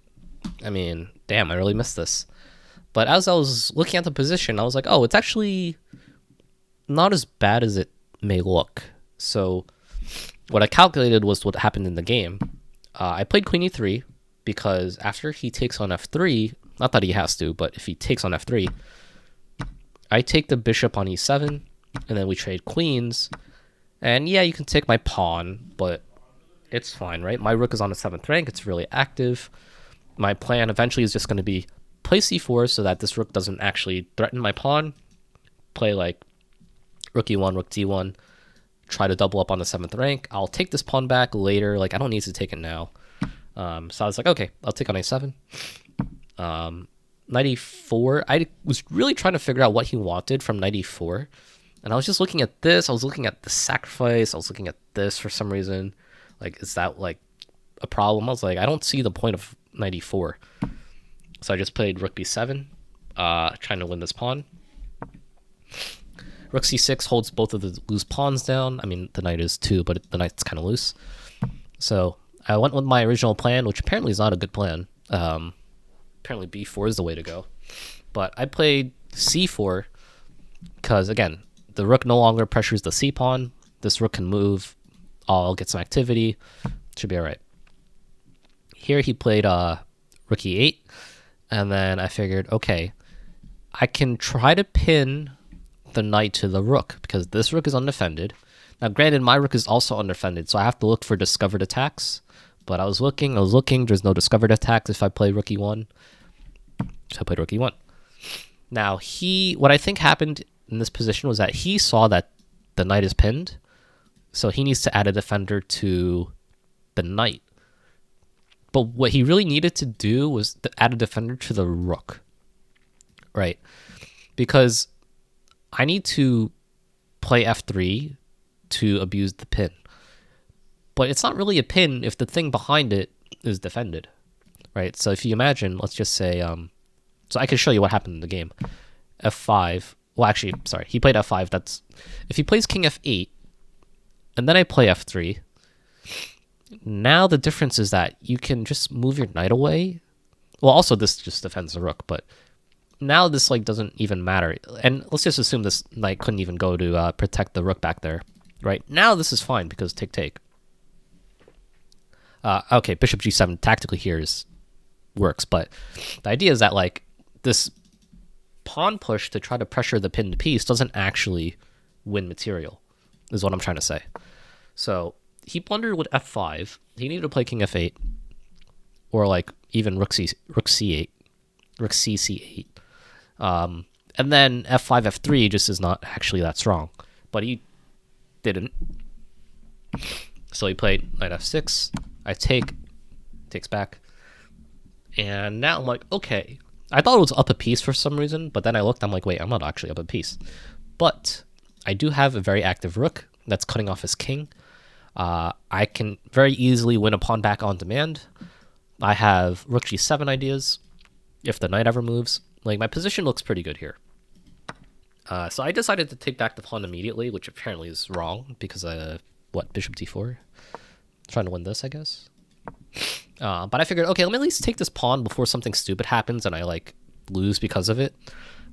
I mean, damn, I really missed this. But as I was looking at the position, I was like, oh, it's actually not as bad as it may look. So what I calculated was what happened in the game. I played queen e3 because after he takes on f3, not that he has to, but if he takes on f3, I take the bishop on e7, and then we trade queens. And yeah, you can take my pawn, but it's fine, right? My rook is on the 7th rank. It's really active. My plan eventually is just going to be play c4 so that this rook doesn't actually threaten my pawn. Play like rook e1, rook d1. Try to double up on the 7th rank. I'll take this pawn back later. Like, I don't need to take it now. So I was like, okay, I'll take on a7. Knight e4. I was really trying to figure out what he wanted from knight e4. And I was just looking at this. I was looking at the sacrifice. I was looking at this for some reason. Like, is that like a problem? I was like, I don't see the point of knight e4. So I just played rook b7, trying to win this pawn. Rook c6 holds both of the loose pawns down. I mean, the knight is too, but the knight's kind of loose. So I went with my original plan, which apparently is not a good plan. Apparently b4 is the way to go. But I played c4 because, again, the rook no longer pressures the c-pawn. This rook can move. I'll get some activity. Should be all right. Here he played rook e8. And then I figured, okay, I can try to pin the knight to the rook because this rook is undefended. Now, granted, my rook is also undefended, so I have to look for discovered attacks. But I was looking. There's no discovered attacks if I play rook e1. So I played rook e1. Now, what I think happened in this position was that he saw that the knight is pinned. So he needs to add a defender to the knight. But what he really needed to do was to add a defender to the rook, right? Because I need to play f3 to abuse the pin. But it's not really a pin if the thing behind it is defended, right? So if you imagine, let's just say, so I can show you what happened in the game. f5. Well, actually, sorry, he played f5. That's if he plays king f8, and then I play f3. Now the difference is that you can just move your knight away. Well, also this just defends the rook, but now this like doesn't even matter. And let's just assume this knight couldn't even go to protect the rook back there, right? Now this is fine because take. Okay, bishop g7 tactically here works, but the idea is that like this pawn push to try to pressure the pinned piece doesn't actually win material, is what I'm trying to say. So he blundered with f5. He needed to play king f8, or like even rook c8, rook c8, and then f5 f3 just is not actually that strong, but he didn't. So he played knight f6. I takes back, and now I'm like, okay. I thought it was up a piece for some reason, but then I looked, I'm like, wait, I'm not actually up a piece. But I do have a very active rook that's cutting off his king. I can very easily win a pawn back on demand. I have rook g7 ideas if the knight ever moves. Like, my position looks pretty good here. So I decided to take back the pawn immediately, which apparently is wrong because, bishop d4? Trying to win this, I guess. But I figured, okay, let me at least take this pawn before something stupid happens and I like lose because of it,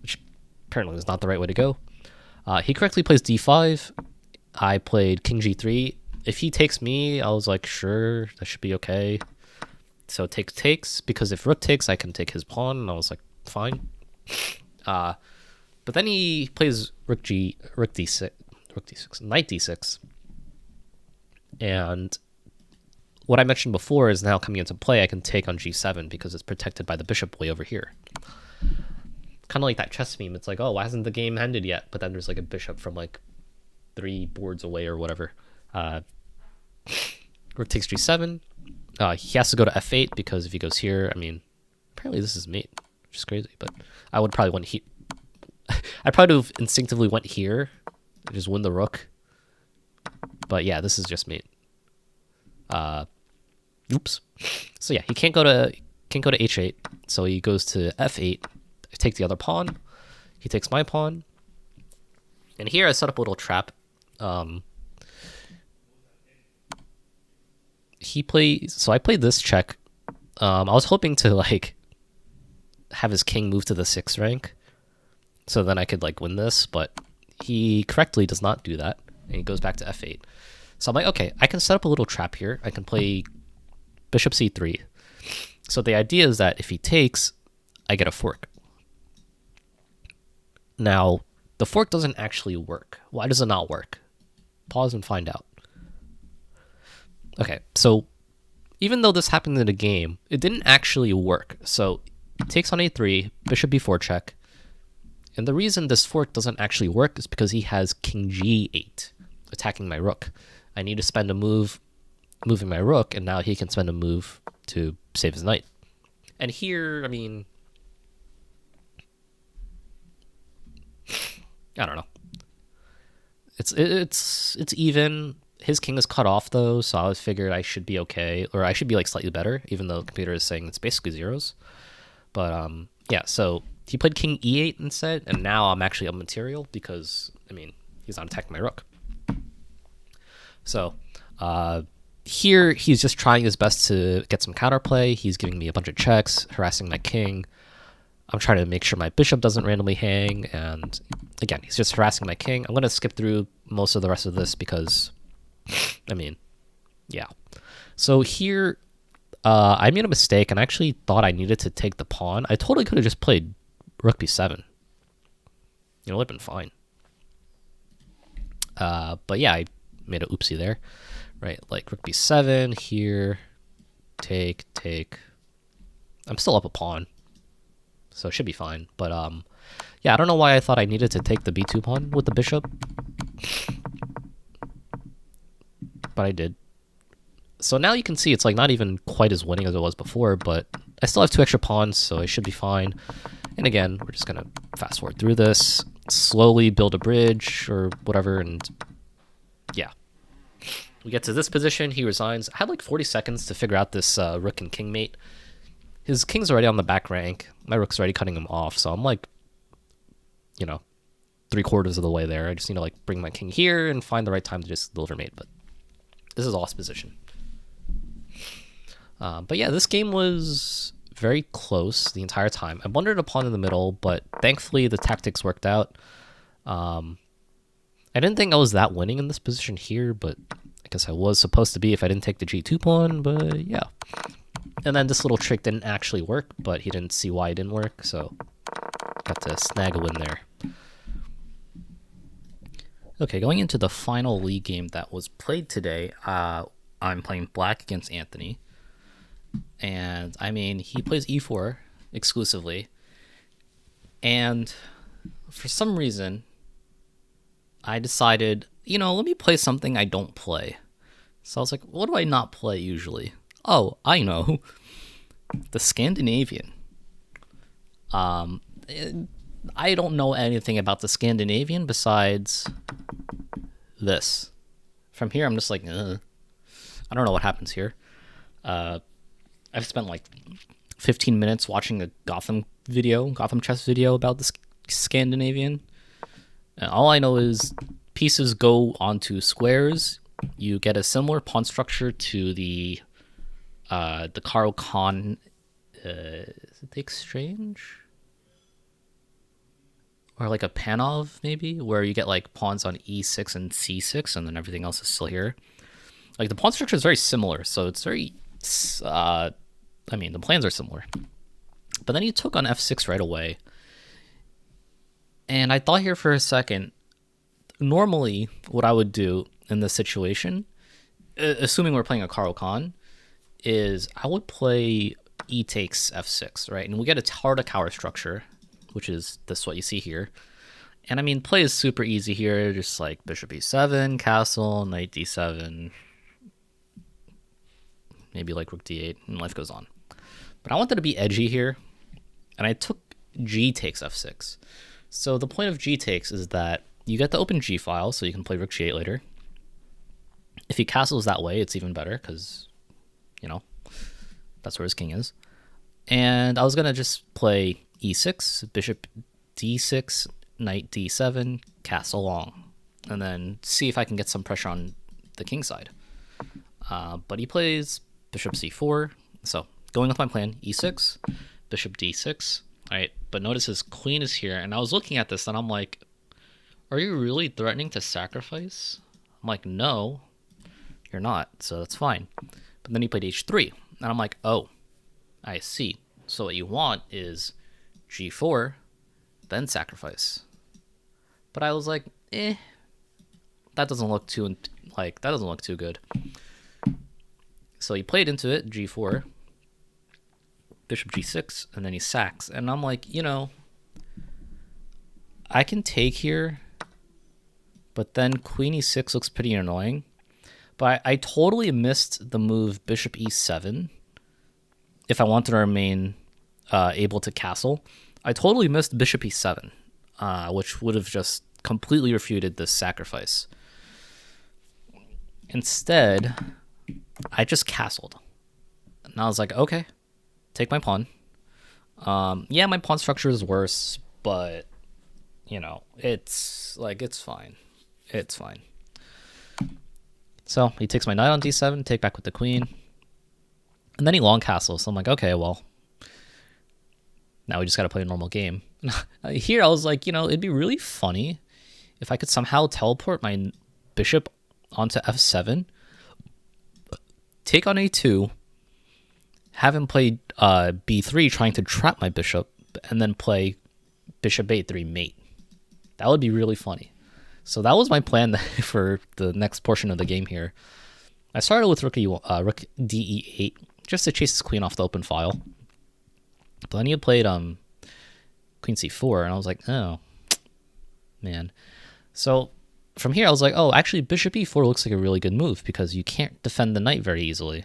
which apparently is not the right way to go. He correctly plays d5. I played king g3. If he takes me, I was like, sure, that should be okay. So takes, because if rook takes, I can take his pawn, and I was like, fine. But then he plays rook d6, knight d6, and what I mentioned before is now coming into play. I can take on g7 because it's protected by the bishop way over here. Kind of like that chess meme. It's like, oh, why hasn't the game ended yet? But then there's like a bishop from like 3 boards away or whatever. Rook takes g7. He has to go to f8 because if he goes here, I mean, apparently this is mate, which is crazy. But I would probably want I probably would have instinctively went here, just win the rook. But yeah, this is just mate. Oops. So yeah, he can't go to h8, so he goes to f8. I take the other pawn. He takes my pawn. And here I set up a little trap. So I played this check. I was hoping to like have his king move to the 6th rank, so then I could like win this, but he correctly does not do that, and he goes back to f8. So I'm like, okay, I can set up a little trap here. I can play bishop c3. So the idea is that if he takes, I get a fork. Now, the fork doesn't actually work. Why does it not work? Pause and find out. Okay, so even though this happened in the game, it didn't actually work. So it takes on a3, bishop b4 check. And the reason this fork doesn't actually work is because he has king g8 attacking my rook. I need to spend a move moving my rook, and now he can spend a move to save his knight. And here, I mean, I don't know. It's even. His king is cut off though, so I figured I should be okay, or I should be like slightly better, even though the computer is saying it's basically zeros. But yeah, so he played king e8 instead, and now I'm actually up material because, I mean, he's not attacking my rook. So here he's just trying his best to get some counterplay. He's giving me a bunch of checks, harassing my king. I'm trying to make sure my bishop doesn't randomly hang, and again, he's just harassing my king. I'm going to skip through most of the rest of this because, I mean, yeah. So here, I made a mistake and actually thought I needed to take the pawn. I totally could have just played rook b7. It would have been fine. But yeah, I made a oopsie there, right? Like rook b7 here, take. I'm still up a pawn, so it should be fine. But yeah, I don't know why I thought I needed to take the b2 pawn with the bishop. but I did. So now you can see it's like not even quite as winning as it was before, but I still have 2 extra pawns, so I should be fine. And again, we're just gonna fast forward through this, slowly build a bridge or whatever, and yeah. We get to this position, he resigns. I had like 40 seconds to figure out this rook and king mate. His king's already on the back rank. My rook's already cutting him off, so I'm like, you know, 3/4 of the way there. I just need to like bring my king here and find the right time to just deliver mate, but this is lost position. But yeah, this game was very close the entire time. I wandered a pawn in the middle, but thankfully the tactics worked out. I didn't think I was that winning in this position here, but I guess I was supposed to be if I didn't take the g2 pawn, but yeah. And then this little trick didn't actually work, but he didn't see why it didn't work, so got to snag a win there. Okay, going into the final league game that was played today, I'm playing black against Anthony. And I mean, he plays e4 exclusively. And for some reason, I decided, you know, let me play something I don't play. So I was like, what do I not play usually? Oh, I know. The Scandinavian. I don't know anything about the Scandinavian besides this. From here, I'm just like, I don't know what happens here. I've spent like 15 minutes watching a Gotham chess video about the Scandinavian. And all I know is pieces go onto squares. You get a similar pawn structure to the Karl Khan, is it the exchange? Or like a Panov, maybe, where you get like pawns on e6 and c6, and then everything else is still here. Like the pawn structure is very similar, so it's very, I mean, the plans are similar. But then he took on f6 right away. And I thought here for a second, normally what I would do in this situation, assuming we're playing a Karl Khan, is I would play e takes f6, right? And we get a tower to cower structure, which is this what you see here. And I mean, play is super easy here, just like bishop e7, castle, knight d7, maybe like rook d8, and life goes on. But I wanted to be edgy here, and I took g takes f6. So the point of g takes is that you get the open g file, so you can play rook g8 later. If he castles that way, it's even better, because, you know, that's where his king is. And I was going to just play e6, bishop d6, knight d7, castle long, and then see if I can get some pressure on the king side. But he plays bishop c4, so going with my plan, e6, bishop d6. All right, but notice his queen is here, and I was looking at this, and I'm like, are you really threatening to sacrifice? I'm like, no, you're not, so that's fine. But then he played h3, and I'm like, oh, I see. So what you want is g4, then sacrifice. But I was like, that doesn't look too good. So he played into it, g4, bishop g6, and then he sacks. And I'm like, you know, I can take here, but then queen e6 looks pretty annoying. But I totally missed the move bishop e7 if I wanted to remain able to castle. I totally missed bishop e7, which would have just completely refuted this sacrifice. Instead, I just castled. And I was like, okay, take my pawn. Yeah, my pawn structure is worse, but, you know, it's fine. It's fine. So he takes my knight on d7, take back with the queen. And then he long castles. So I'm like, okay, well, now we just got to play a normal game. Here I was like, you know, it'd be really funny if I could somehow teleport my bishop onto f7, take on a2, have him play b3 trying to trap my bishop, and then play bishop a3 mate. That would be really funny. So that was my plan for the next portion of the game here. I started with rook de8 just to chase his queen off the open file. But then he had played queen c4, and I was like, oh, man. So from here, I was like, oh, actually, bishop e4 looks like a really good move because you can't defend the knight very easily.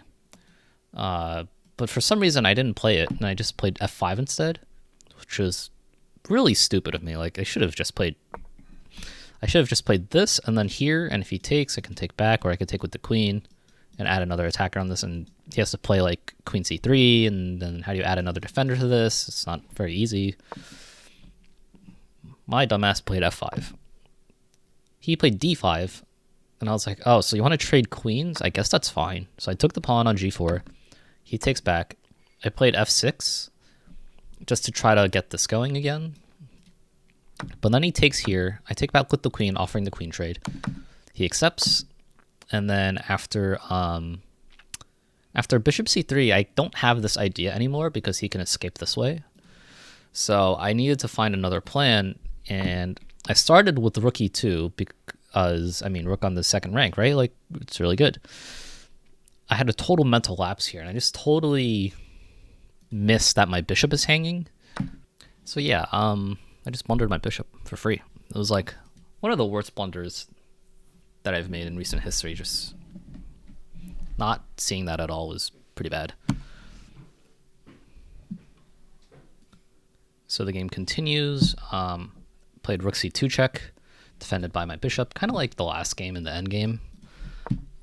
But for some reason, I didn't play it, and I just played f5 instead, which was really stupid of me. Like, I should have just played this, and then here, and if he takes, I can take back, or I could take with the queen and add another attacker on this, and he has to play, like, queen c3, and then how do you add another defender to this? It's not very easy. My dumbass played f5. He played d5, and I was like, oh, so you want to trade queens? I guess that's fine. So I took the pawn on g4. He takes back. I played f6 just to try to get this going again. But then he takes here. I take back with the queen, offering the queen trade. He accepts, and then after bishop c3, I don't have this idea anymore because he can escape this way. So I needed to find another plan, and I started with rook e2 because, I mean, rook on the second rank, right? Like, it's really good. I had a total mental lapse here, and I just totally missed that my bishop is hanging. So yeah, I just blundered my bishop for free. It was like one of the worst blunders that I've made in recent history. Just not seeing that at all was pretty bad. So the game continues. Played rook c2 check, defended by my bishop, kind of like the last game in the end game.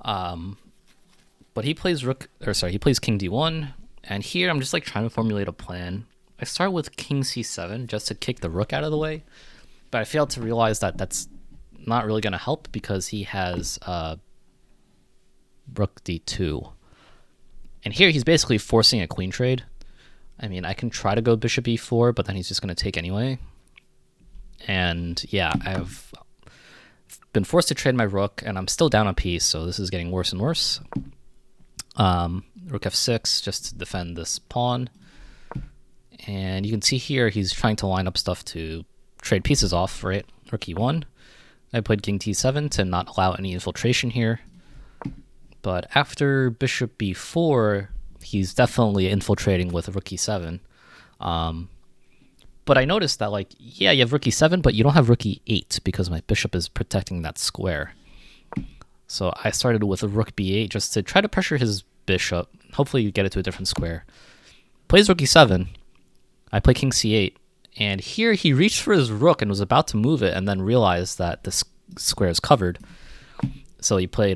But he plays he plays king d1, and here I'm just like trying to formulate a plan. I start with king c7 just to kick the rook out of the way, but I failed to realize that that's not really going to help because he has rook d2. And here he's basically forcing a queen trade. I mean, I can try to go bishop e4, but then he's just going to take anyway. And yeah, I've been forced to trade my rook, and I'm still down a piece, so this is getting worse and worse. Rook f6 just to defend this pawn. And you can see here he's trying to line up stuff to trade pieces off, right? Rook e1. I played king t7 to not allow any infiltration here. But after bishop b4, he's definitely infiltrating with rook e7. But I noticed that, like, yeah, you have rook e7, but you don't have rook e8 because my bishop is protecting that square. So I started with a rook b8 just to try to pressure his bishop. Hopefully you get it to a different square. Plays rook e7. I play king c8. And here he reached for his rook and was about to move it and then realized that this square is covered. So he played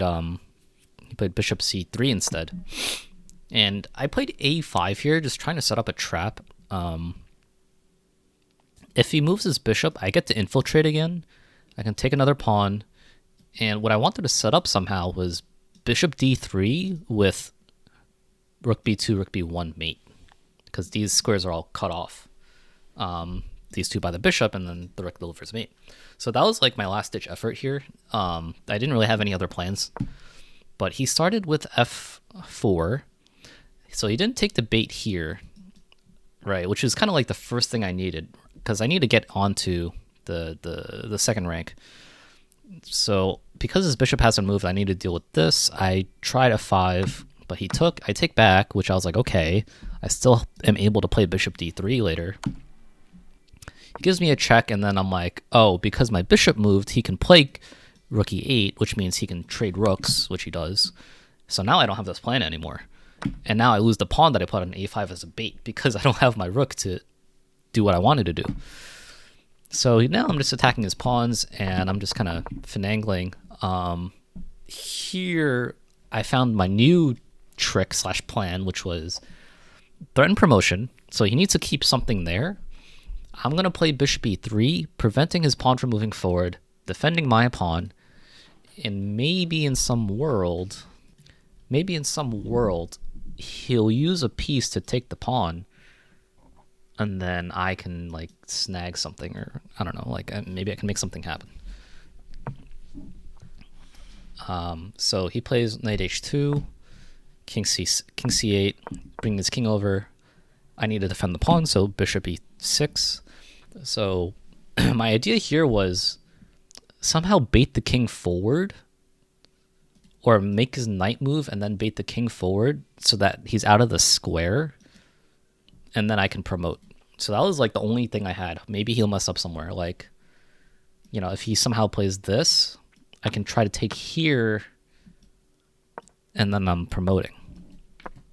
bishop c3 instead. And I played a5 here, just trying to set up a trap. If he moves his bishop, I get to infiltrate again. I can take another pawn. And what I wanted to set up somehow was bishop d3 with rook b2, rook b1 mate. Because these squares are all cut off. These two by the bishop, and then the rook delivers mate. So that was like my last-ditch effort here. I didn't really have any other plans. But he started with f4. So he didn't take the bait here, right? Which is kind of like the first thing I needed, because I need to get onto the second rank. So because his bishop hasn't moved, I need to deal with this. I tried f5, but he took. I take back, which I was like, okay. I still am able to play bishop d3 later. He gives me a check, and then I'm like, oh, because my bishop moved, he can play rook e8, which means he can trade rooks, which he does. So now I don't have this plan anymore. And now I lose the pawn that I put on a5 as a bait because I don't have my rook to do what I wanted to do. So now I'm just attacking his pawns, and I'm just kind of finagling. Here I found my new trick / plan, which was threaten promotion. So he needs to keep something there. I'm going to play bishop e3, preventing his pawn from moving forward, defending my pawn, and maybe in some world, he'll use a piece to take the pawn, and then I can like snag something, or I don't know, like maybe I can make something happen. So he plays knight h2, king c8, bring his king over. I need to defend the pawn, so bishop e6. So my idea here was somehow bait the king forward, or make his knight move and then bait the king forward so that he's out of the square, and then I can promote. So that was like the only thing I had. Maybe he'll mess up somewhere. Like, you know, if he somehow plays this, I can try to take here, and then I'm promoting.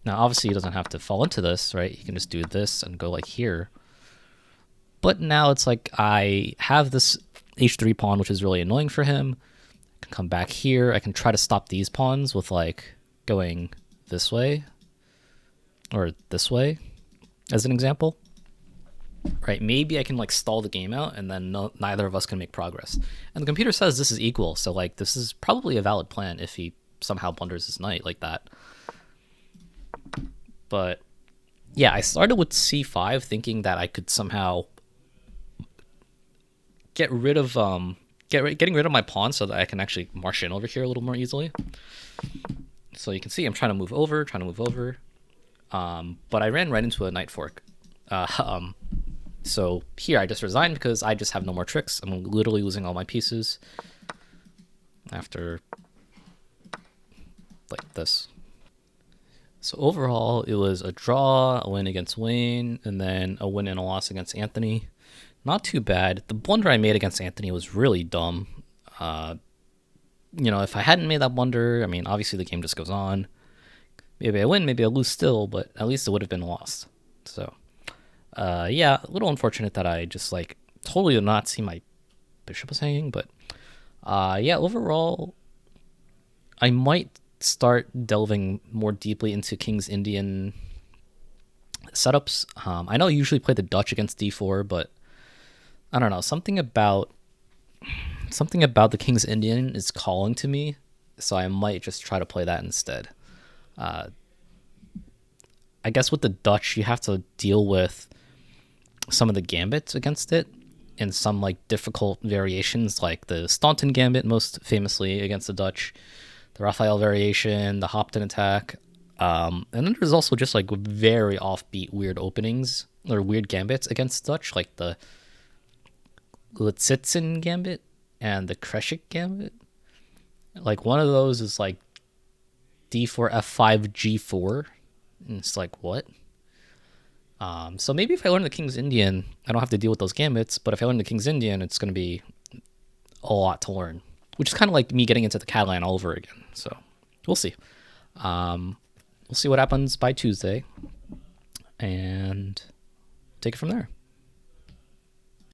Now, obviously, he doesn't have to fall into this, right? He can just do this and go like here. But now it's like I have this h3 pawn, which is really annoying for him. I can come back here. I can try to stop these pawns with like going this way or this way as an example. Right, maybe I can like stall the game out, and then neither of us can make progress. And the computer says this is equal, so like this is probably a valid plan if he somehow blunders his knight like that. But yeah, I started with c5 thinking that I could somehow get rid of getting rid of my pawn so that I can actually march in over here a little more easily. So you can see I'm trying to move over. But I ran right into a knight fork. So here I just resigned because I just have no more tricks. I'm literally losing all my pieces after like this. So overall, it was a draw, a win against Wayne, and then a win and a loss against Anthony. Not too bad. The blunder I made against Anthony was really dumb. If I hadn't made that blunder, I mean, obviously the game just goes on. Maybe I win, maybe I lose still, but at least it would have been lost. So, yeah, a little unfortunate that I just, like, totally did not see my bishop was hanging. But, yeah, overall, I might start delving more deeply into King's Indian setups. I know I usually play the Dutch against d4, but I don't know, something about the King's Indian is calling to me, so I might just try to play that instead. I guess with the Dutch, you have to deal with some of the gambits against it and some like difficult variations, like the Staunton gambit, most famously against the Dutch, the Raphael variation, the Hopton attack. And then there's also just like very offbeat weird openings or weird gambits against Dutch, like the Litsitzen gambit and the Kreshik gambit. Like one of those is like d4 f5 g4, and it's like what? So maybe if I learn the King's Indian, I don't have to deal with those gambits, but if I learn the King's Indian, it's going to be a lot to learn, which is kind of like me getting into the Catalan all over again. So we'll see. We'll see what happens by Tuesday and take it from there.